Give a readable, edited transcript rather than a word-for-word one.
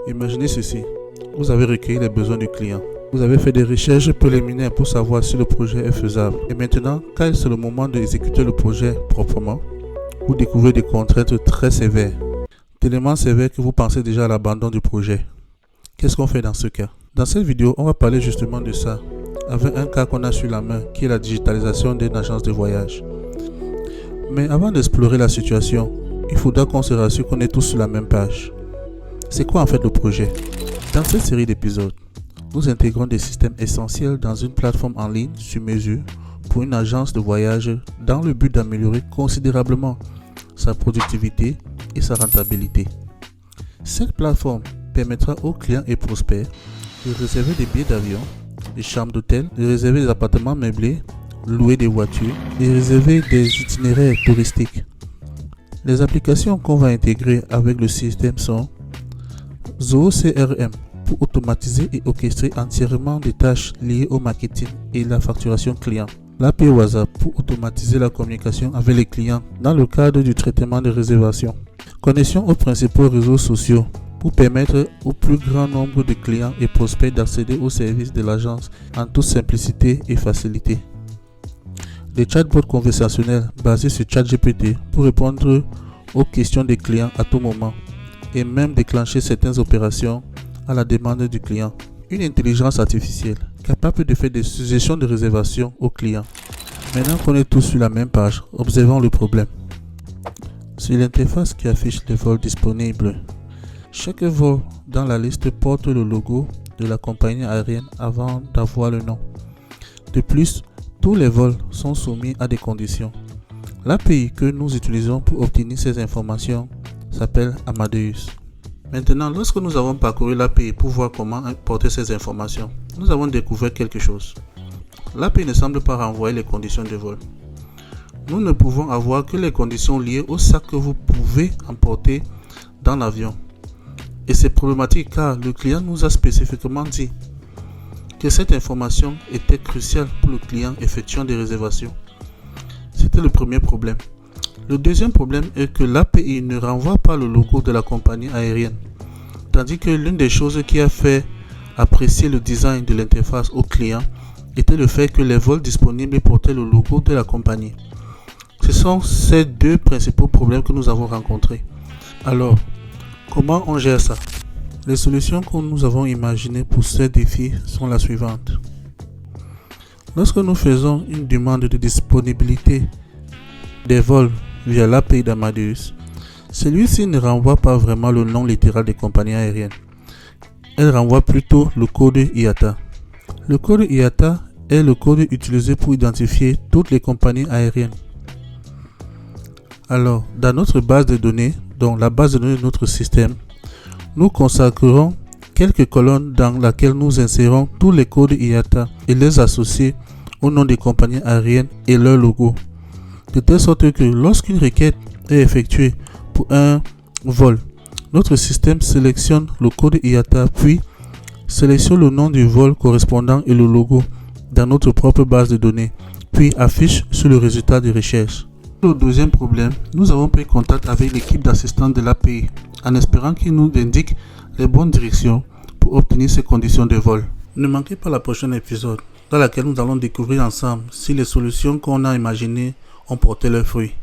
Imaginez ceci, vous avez recueilli les besoins du client. Vous avez fait des recherches préliminaires pour savoir si le projet est faisable. Et maintenant, quand c'est le moment d'exécuter le projet proprement, vous découvrez des contraintes très sévères. Tellement sévères que vous pensez déjà à l'abandon du projet. Qu'est-ce qu'on fait dans ce cas? Dans cette vidéo, on va parler justement de ça, avec un cas qu'on a sur la main, qui est la digitalisation d'une agence de voyage. Mais avant d'explorer la situation, il faudra qu'on se rassure qu'on est tous sur la même page. C'est quoi en fait le projet? Dans cette série d'épisodes, nous intégrons des systèmes essentiels dans une plateforme en ligne sur mesure pour une agence de voyage dans le but d'améliorer considérablement sa productivité et sa rentabilité. Cette plateforme permettra aux clients et prospects de réserver des billets d'avion, des chambres d'hôtel, de réserver des appartements meublés, louer des voitures et réserver des itinéraires touristiques. Les applications qu'on va intégrer avec le système sont Zoho CRM pour automatiser et orchestrer entièrement des tâches liées au marketing et la facturation client. L'API WhatsApp pour automatiser la communication avec les clients dans le cadre du traitement de réservation. Connexion aux principaux réseaux sociaux pour permettre au plus grand nombre de clients et prospects d'accéder aux services de l'agence en toute simplicité et facilité. Des chatbots conversationnels basés sur ChatGPT pour répondre aux questions des clients à tout moment et même déclencher certaines opérations à la demande du client. Une intelligence artificielle capable de faire des suggestions de réservation aux clients. Maintenant qu'on est tous sur la même page, observons le problème. Sur l'interface qui affiche les vols disponibles, chaque vol dans la liste porte le logo de la compagnie aérienne avant d'avoir le nom. De plus, tous les vols sont soumis à des conditions. L'API que nous utilisons pour obtenir ces informations s'appelle Amadeus. Maintenant, lorsque nous avons parcouru l'API pour voir comment importer ces informations, nous avons découvert quelque chose. L'API ne semble pas renvoyer les conditions de vol. Nous ne pouvons avoir que les conditions liées au sac que vous pouvez emporter dans l'avion. Et c'est problématique car le client nous a spécifiquement dit que cette information était cruciale pour le client effectuant des réservations. C'était le premier problème. Le deuxième problème est que l'API ne renvoie pas le logo de la compagnie aérienne, tandis que l'une des choses qui a fait apprécier le design de l'interface au client était le fait que les vols disponibles portaient le logo de la compagnie. Ce sont ces deux principaux problèmes que nous avons rencontrés. Alors, comment on gère ça? Les solutions que nous avons imaginées pour ces défis sont las suivantes. Lorsque nous faisons une demande de disponibilité des vols via l'API d'Amadeus, celui-ci ne renvoie pas vraiment le nom littéral des compagnies aériennes. Elle renvoie plutôt le code IATA. Le code IATA est le code utilisé pour identifier toutes les compagnies aériennes. Alors, dans notre base de données, donc la base de données de notre système, nous consacrerons quelques colonnes dans lesquelles nous insérons tous les codes IATA et les associer au nom des compagnies aériennes et leur logo. De telle sorte que lorsqu'une requête est effectuée pour un vol, notre système sélectionne le code IATA puis sélectionne le nom du vol correspondant et le logo dans notre propre base de données, puis affiche sur le résultat de recherche. Pour le deuxième problème, nous avons pris contact avec l'équipe d'assistance de l'API en espérant qu'ils nous indiquent les bonnes directions pour obtenir ces conditions de vol. Ne manquez pas le prochain épisode dans lequel nous allons découvrir ensemble si les solutions qu'on a imaginées ont porté leurs fruits.